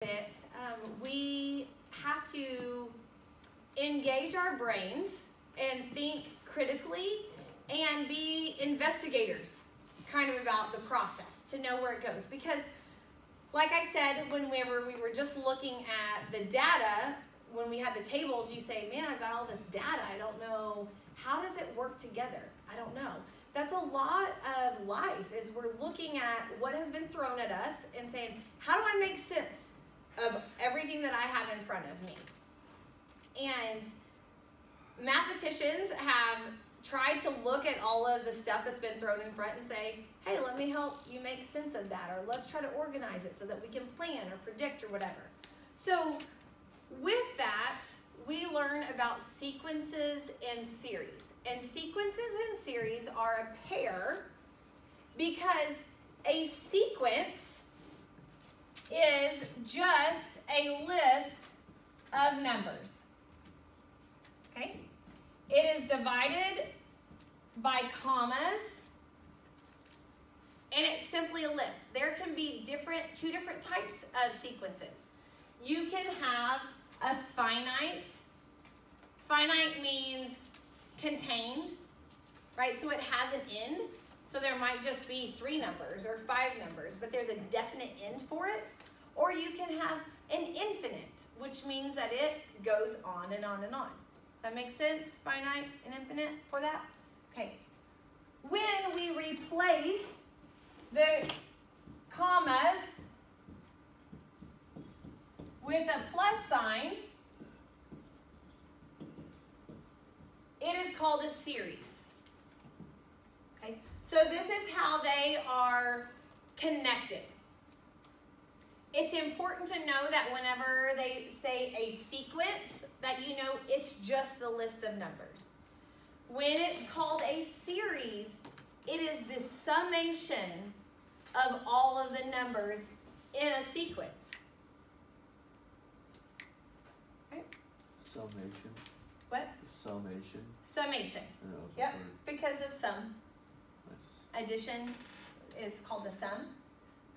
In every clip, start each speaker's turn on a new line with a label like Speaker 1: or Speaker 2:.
Speaker 1: it, we have to engage our brains and think critically and be investigators kind of about the process to know where it goes. Because like I said, whenever we were just looking at the data, when we had the tables, you say, man, I've got all this data. I don't know, how does it work together? I don't know. That's a lot of life, is we're looking at what has been thrown at us and saying, how do I make sense of everything that I have in front of me? And mathematicians have tried to look at all of the stuff that's been thrown in front and say, hey, let me help you make sense of that, or let's try to organize it so that we can plan or predict or whatever. So with that, we learn about sequences and series. And sequences and series are a pair because a sequence is just a list of numbers. Okay? It is divided by commas, and it's simply a list. There can be two different types of sequences. You can have a finite. Finite means contained, right? So it has an end. So there might just be 3 numbers or 5 numbers, but there's a definite end for it. Or you can have an infinite, which means that it goes on and on and on. Does that make sense? Finite and infinite for that? Okay. When we replace the commas with a plus sign, it is called a series. Okay? So this is how they are connected. It's important to know that whenever they say a sequence, that you know it's just the list of numbers. When it's called a series, it is the summation of all of the numbers in a sequence. Okay?
Speaker 2: Summation.
Speaker 1: What?
Speaker 2: Summation.
Speaker 1: Summation. Yep, because of sum.
Speaker 2: Nice.
Speaker 1: Addition is called the sum.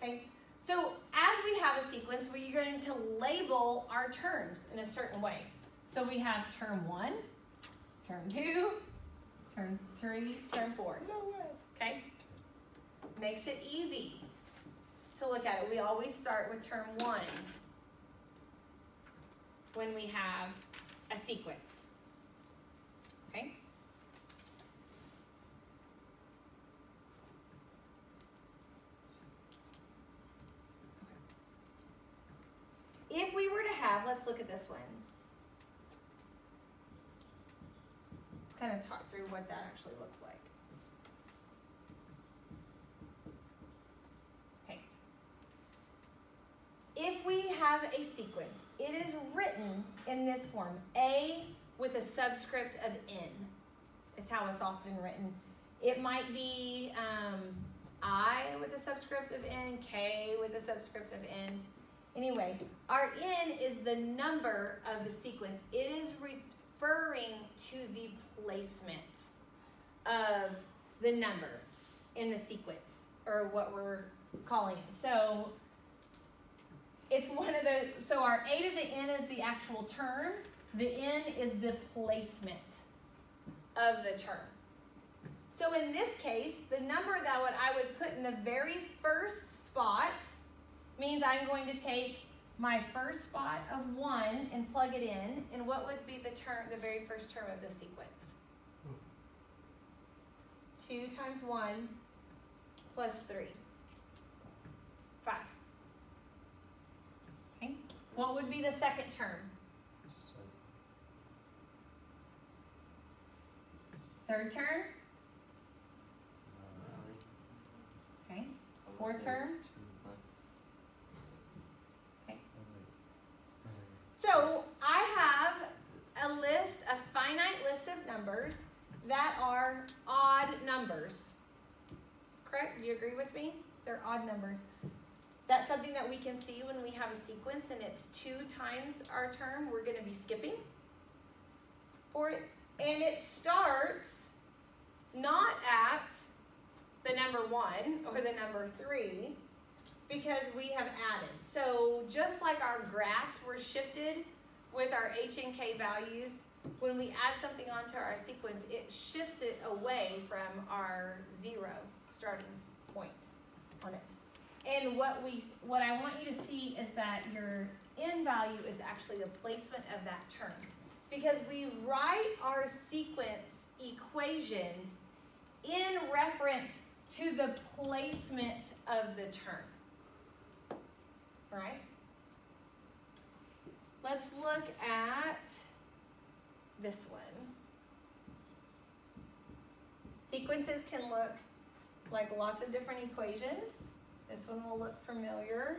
Speaker 1: Okay? So as we have a sequence, we're going to label our terms in a certain way. So we have term 1, term 2, term 3, term 4.
Speaker 2: No way.
Speaker 1: Okay? Makes it easy to look at it. We always start with term 1 when we have a sequence. Okay? If we were to have, let's look at this one. Let's kind of talk through what that actually looks like. Okay. If we have a sequence, it is written in this form, A with a subscript of N. Is how it's often written. It might be I with a subscript of N, K with a subscript of N. Anyway, our N is the number of the sequence. It is referring to the placement of the number in the sequence, or what we're calling it. So it's so our A to the N is the actual term. The N is the placement of the term. So in this case, the number that I would put in the very first spot means I'm going to take my first spot of 1 and plug it in, and what would be the very first term of the sequence? 2 times 1 plus 3. 5. Okay. What would be the second term? Third term? Okay. Fourth term? So I have a finite list of numbers that are odd numbers. Correct? Do you agree with me? They're odd numbers. That's something that we can see when we have a sequence and it's 2 times our term. We're going to be skipping for it. And it starts not at the number 1 or the number 3. because we have added. So just like our graphs were shifted with our H and K values, when we add something onto our sequence, it shifts it away from our 0 starting point on it. And what I want you to see is that your N value is actually the placement of that term. Because we write our sequence equations in reference to the placement of the term. Right? Let's look at this one. Sequences can look like lots of different equations. This one will look familiar.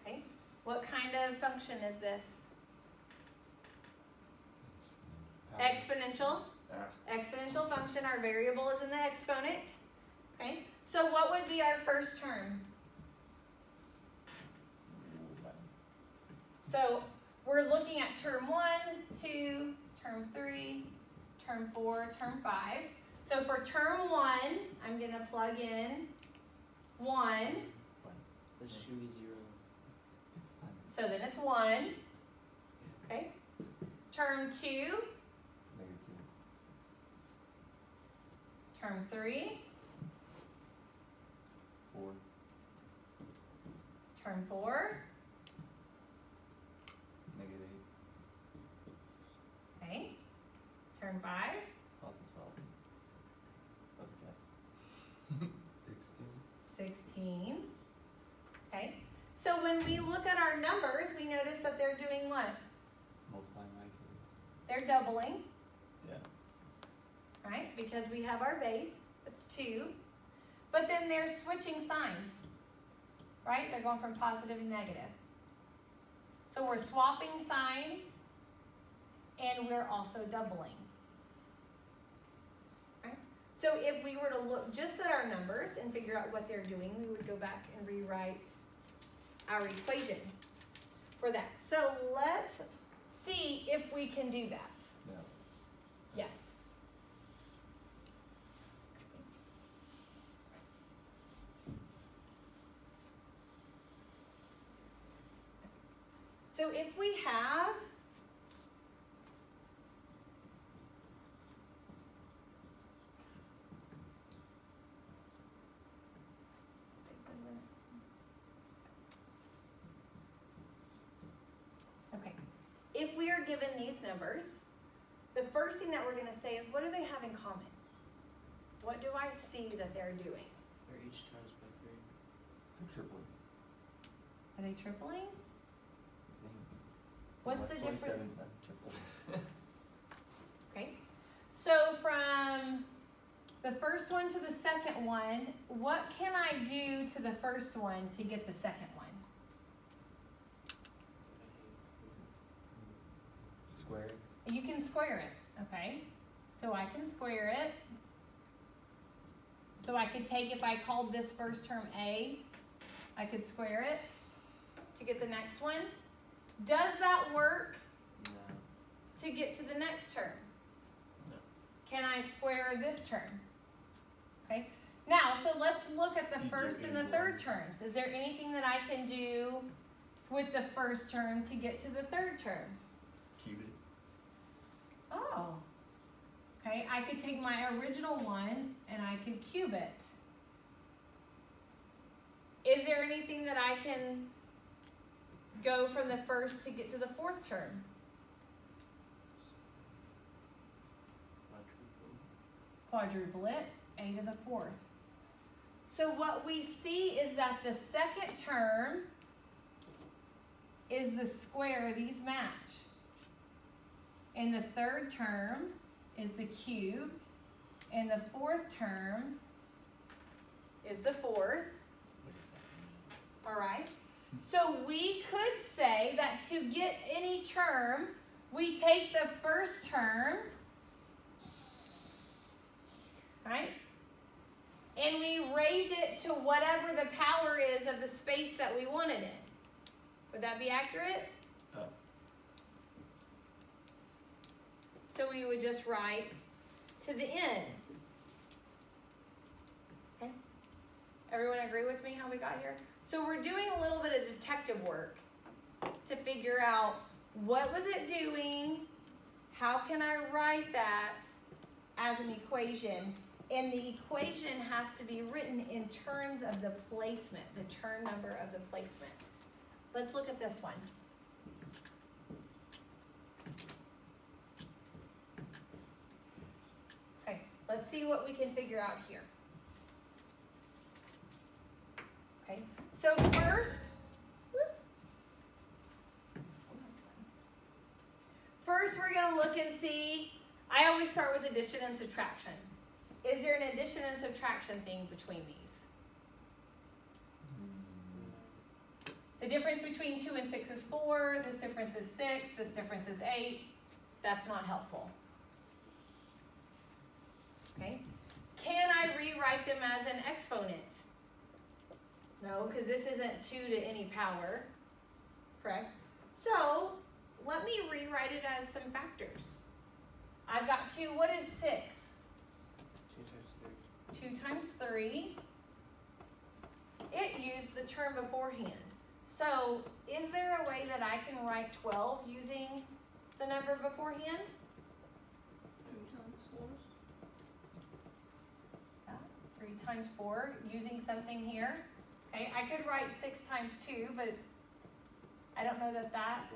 Speaker 1: Okay. What kind of function is this? Exponential. Exponential function. Our variable is in the exponent. Okay. So what would be our first term? So we're looking at term 1, 2, term 3, term 4, term 5. So for term 1, I'm going to plug in 1.
Speaker 3: This should be 0.
Speaker 1: So then it's 1. Okay. Term 2.
Speaker 3: -2.
Speaker 1: Term 3.
Speaker 3: 4.
Speaker 1: Term 4.
Speaker 3: -8.
Speaker 1: Okay. Term 5.
Speaker 3: Also 12. That's a guess. 16.
Speaker 1: 16. Okay. So when we look at our numbers, we notice that they're doing what?
Speaker 3: Multiplying by 2.
Speaker 1: They're doubling,
Speaker 3: Yeah.
Speaker 1: right? Because we have our base, that's 2. But then they're switching signs, right? They're going from positive to negative. So we're swapping signs, and we're also doubling. Right? So if we were to look just at our numbers and figure out what they're doing, we would go back and rewrite our equation for that. So let's see if we can do that.
Speaker 3: Yeah.
Speaker 1: Yes. So if we have okay, if we are given these numbers, the first thing that we're going to say is, what do they have in common? What do I see that they're doing?
Speaker 4: They're each times by 3.
Speaker 3: They're tripling.
Speaker 1: Are they tripling?
Speaker 3: Same.
Speaker 1: What's the
Speaker 3: Unless
Speaker 1: difference?
Speaker 3: 27's not triple.
Speaker 1: Okay. So from the first one to the second one, what can I do to the first one to get the second one?
Speaker 3: Square.
Speaker 1: You can square it, okay? So I can square it. So I could take, if I called this first term A, I could square it to get the next one. Does that work
Speaker 4: No.
Speaker 1: to get to the next term?
Speaker 4: No.
Speaker 1: Can I square this term? Okay. Now, so let's look at the
Speaker 3: You
Speaker 1: first
Speaker 3: get
Speaker 1: and the
Speaker 3: any
Speaker 1: third
Speaker 3: one.
Speaker 1: terms. Is there anything that I can do with the first term to get to the third term?
Speaker 3: Cube it.
Speaker 1: Oh. Okay, I could take my original one and I could cube it. Is there anything that I can go from the first to get to the fourth term? Quadruple it, a to the fourth. So what we see is that the second term is the square, these match. And the third term is the cubed. And the fourth term is the fourth.
Speaker 3: What does that mean?
Speaker 1: All right. So we could say that to get any term, we take the first term, right? And we raise it to whatever the power is of the space that we want it in. Would that be accurate?
Speaker 3: Oh.
Speaker 1: So we would just write to the n. Okay. Everyone agree with me how we got here? So we're doing a little bit of detective work to figure out what was it doing, how can I write that as an equation, and the equation has to be written in terms of the placement, the term number of the placement. Let's look at this one. Okay, let's see what we can figure out here. Okay, so first we're going to look and see, I always start with addition and subtraction. Is there an addition and subtraction thing between these? The difference between 2 and 6 is 4, this difference is 6, this difference is 8. That's not helpful. Okay? Can I rewrite them as an exponent? No, because this isn't 2 to any power, correct? So, let me rewrite it as some factors. I've got 2, what is 6? 2 times 3. It used the term beforehand. So, is there a way that I can write 12 using the number beforehand? 3 times 4, using something here. Okay, I could write 6 times 2, but I don't know that that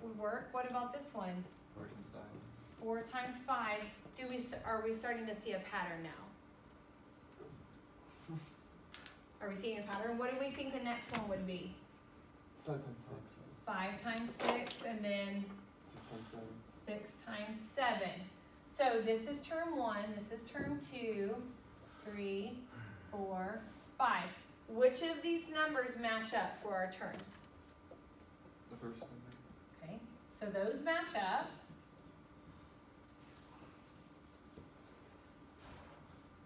Speaker 1: would work. What about this one? 4 times 5. Are we starting to see a pattern now? Are we seeing a pattern? What do we think the next one would be?
Speaker 5: 5 times 6.
Speaker 1: 5 times 6, and then
Speaker 5: 6 times 7.
Speaker 1: 6 times 7. So this is term 1, this is term 2, 3, 4, 5. Which of these numbers match up for our terms?
Speaker 5: The first number.
Speaker 1: Okay, so those match up.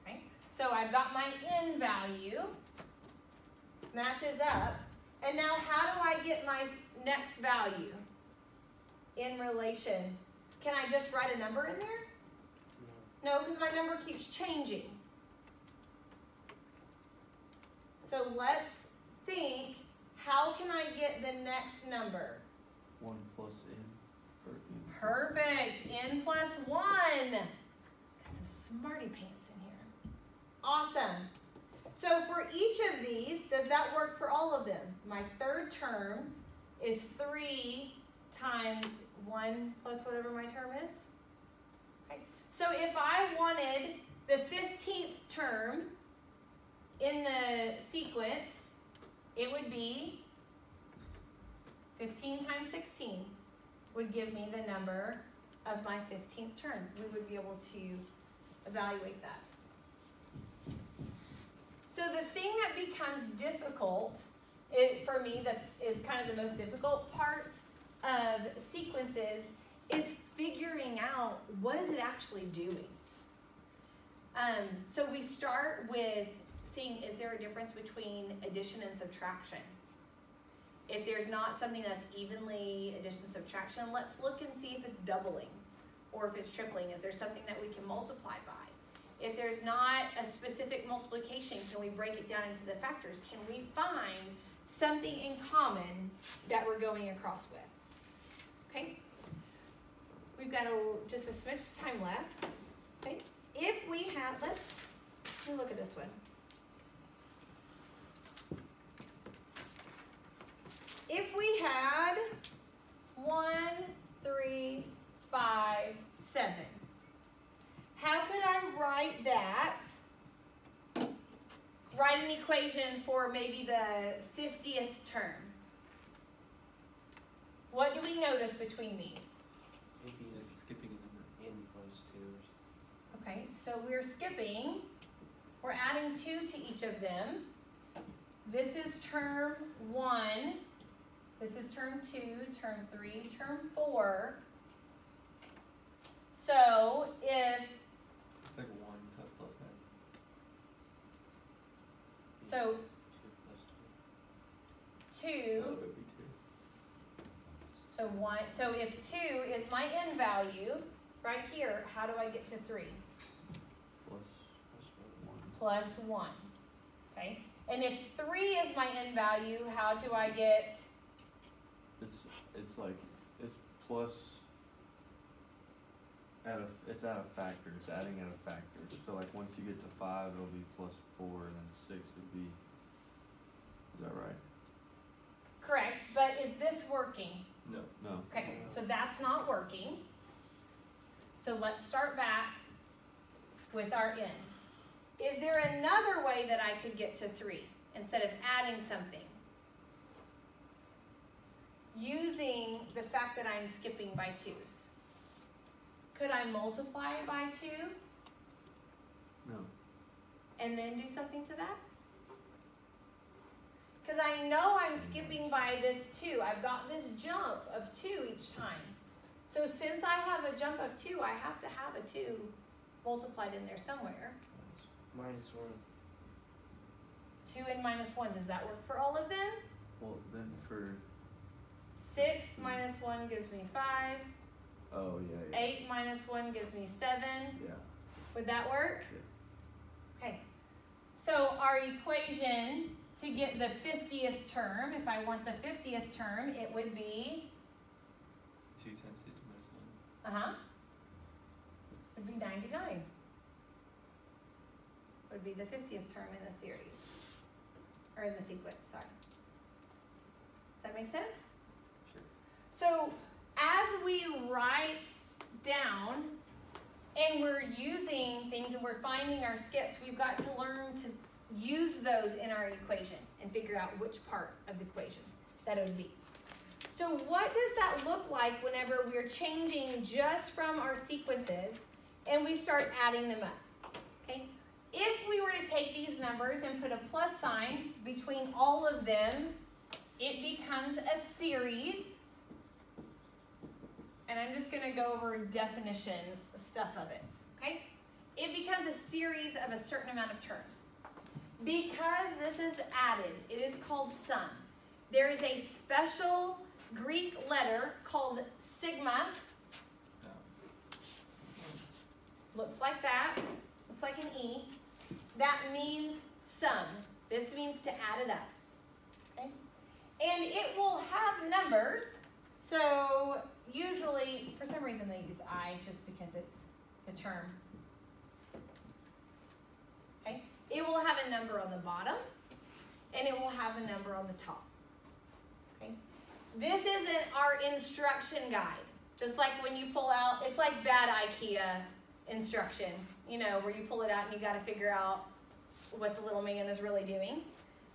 Speaker 1: Okay, so I've got my n value, matches up. And now how do I get my next value in relation? Can I just write a number in there? No, because my number keeps changing. So let's think, how can I get the next number?
Speaker 2: 1 plus n.
Speaker 1: Perfect, n plus 1. Got some smarty pants in here. Awesome. So for each of these, does that work for all of them? My third term is 3 times 1 plus whatever my term is. Okay. So if I wanted the 15th term in the sequence, it would be 15 times 16 would give me the number of my 15th term. We would be able to evaluate that. So the thing that becomes difficult, for me, that is kind of the most difficult part of sequences, is figuring out what is it actually doing. So we start with seeing, is there a difference between addition and subtraction? If there's not something that's evenly addition and subtraction, let's look and see if it's doubling or if it's tripling. Is there something that we can multiply by? If there's not a specific multiplication, can we break it down into the factors? Can we find something in common that we're going across with? Okay? We've got just a smidge of time left. Okay? If we had, let me look at this one. If we had 1, 3, 5, 7, how could I write that? Write an equation for maybe the 50th term. What do we notice between these?
Speaker 3: Maybe just skipping a number. N equals 2 or something.
Speaker 1: Okay, so we're skipping. We're adding 2 to each of them. This is term 1. This is term 2, term 3, term 4. So if
Speaker 3: It's like 1 plus that.
Speaker 1: so 2,
Speaker 3: That would be 2.
Speaker 1: so 1, so if 2 is my n value, right here, how do I get to 3?
Speaker 2: Plus 1.
Speaker 1: Plus 1. Okay? And if 3 is my n value, how do I get?
Speaker 2: It's like, it's plus, it's at a factor, it's adding at a factor. So like once you get to 5, it'll be plus 4, and then 6 would be, is that right?
Speaker 1: Correct, but is this working?
Speaker 3: No.
Speaker 2: No.
Speaker 1: Okay, so that's not working. So let's start back with our n. Is there another way that I could get to 3 instead of adding something? Using the fact that I'm skipping by 2's. Could I multiply by 2
Speaker 2: No.
Speaker 1: and then do something to that? Because I know I'm skipping by this 2. I've got this jump of 2 each time. So since I have a jump of 2, I have to have a 2 multiplied in there somewhere.
Speaker 4: Minus 1.
Speaker 1: 2 and minus 1, does that work for all of them?
Speaker 2: Well, then for,
Speaker 1: 6 minus 1 gives me 5.
Speaker 2: oh, yeah.
Speaker 1: 8 minus 1 gives me 7.
Speaker 2: Yeah.
Speaker 1: Would that work?
Speaker 2: Yeah.
Speaker 1: Okay. So our equation to get the 50th term, if I want the 50th term, it would be,
Speaker 3: 2 times 10 to minus 9.
Speaker 1: would be 99. Would be the 50th term in the series, or in the sequence, sorry. Does that make sense?
Speaker 3: Sure.
Speaker 1: So as we write down and we're using things and we're finding our skips, we've got to learn to use those in our equation and figure out which part of the equation that it would be. So what does that look like whenever we're changing just from our sequences and we start adding them up? Okay? If we were to take these numbers and put a plus sign between all of them, it becomes a series. And I'm just going to go over definition stuff of it. Okay? It becomes a series of a certain amount of terms. Because this is added, it is called sum. There is a special Greek letter called sigma. Looks like that. Looks like an E. That means sum. This means to add it up. Okay? And it will have numbers. So usually, for some reason they use I just because it's the term. Okay? It will have a number on the bottom, and it will have a number on the top. Okay? This isn't our instruction guide. Just like when you pull out, it's like bad IKEA instructions, you know, where you pull it out and you got to figure out what the little man is really doing.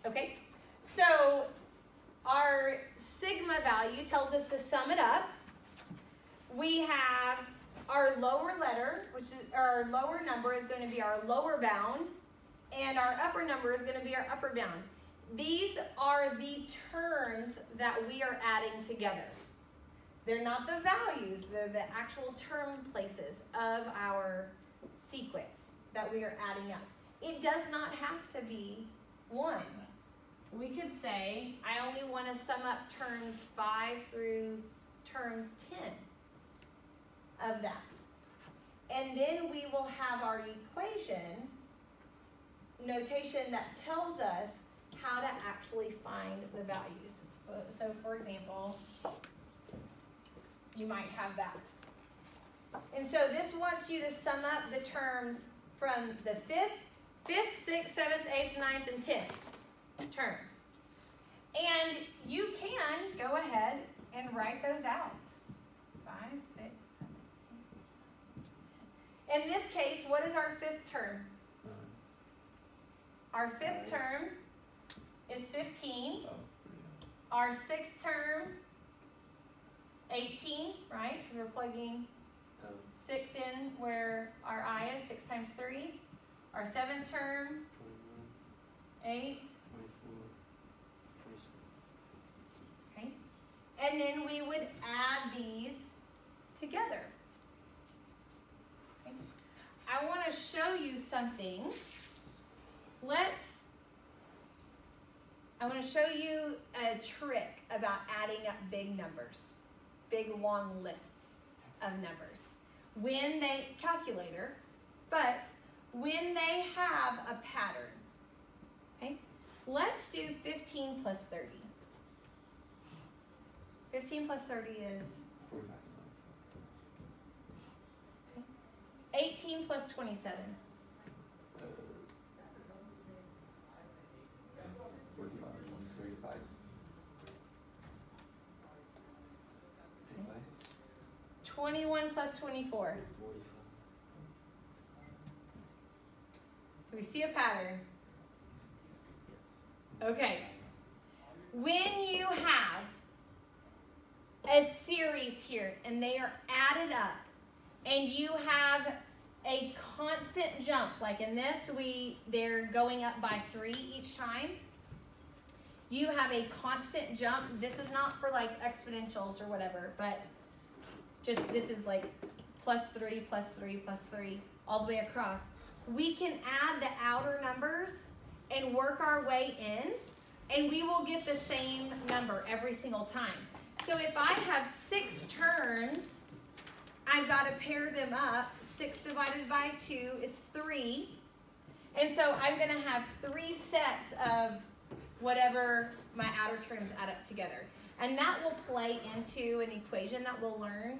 Speaker 1: Okay? So our sigma value tells us to sum it up. We have our lower letter, which is our lower number is going to be our lower bound, and our upper number is going to be our upper bound. These are the terms that we are adding together. They're not the values, they're the actual term places of our sequence that we are adding up. It does not have to be 1. We could say, I only want to sum up terms 5 through terms 10 of that. And then we will have our equation notation that tells us how to actually find the values. So for example, you might have that. And so this wants you to sum up the terms from the 5th, 6th, 7th, 8th, 9th, and 10th terms. And you can go ahead and write those out. 5, 6, 7, 8, 9, 10. In this case, what is our 5th term? Our 5th term is 15. Our 6th term, 18, right? Because we're plugging 6 in where our I is, 6 times 3. Our 7th term,
Speaker 4: 21,
Speaker 1: 8.
Speaker 4: 24, 27.
Speaker 1: Okay? And then we would add these together. Okay? I want to show you something. I want to show you a trick about adding up big numbers, big long lists of numbers. When they, calculator, but when they have a pattern. Okay? Let's do 15 plus 30. 15 plus 30 is
Speaker 5: 45.
Speaker 1: 18 plus 27.
Speaker 5: 45. 35.
Speaker 1: 21 plus 24.
Speaker 4: 45.
Speaker 1: Do we see a pattern?
Speaker 4: Yes.
Speaker 1: Okay. When you have a series here and they are added up and you have a constant jump, like in this, they're going up by 3 each time. You have a constant jump. This is not for like exponentials or whatever, but just this is like plus 3, plus 3, plus 3, all the way across. We can add the outer numbers and work our way in, and we will get the same number every single time. So if I have 6 turns, I've got to pair them up. 6 divided by 2 is 3. And so I'm going to have 3 sets of whatever my outer terms add up together. And that will play into an equation that we'll learn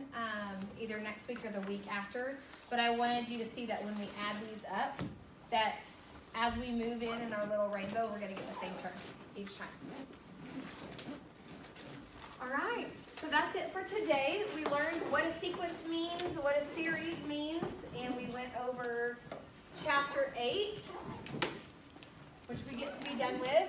Speaker 1: either next week or the week after. But I wanted you to see that when we add these up, that as we move in our little rainbow, we're going to get the same term each time. All right, so that's it for today. We learned what a sequence means, what a series means, and we went over chapter 8, which we get to be done with.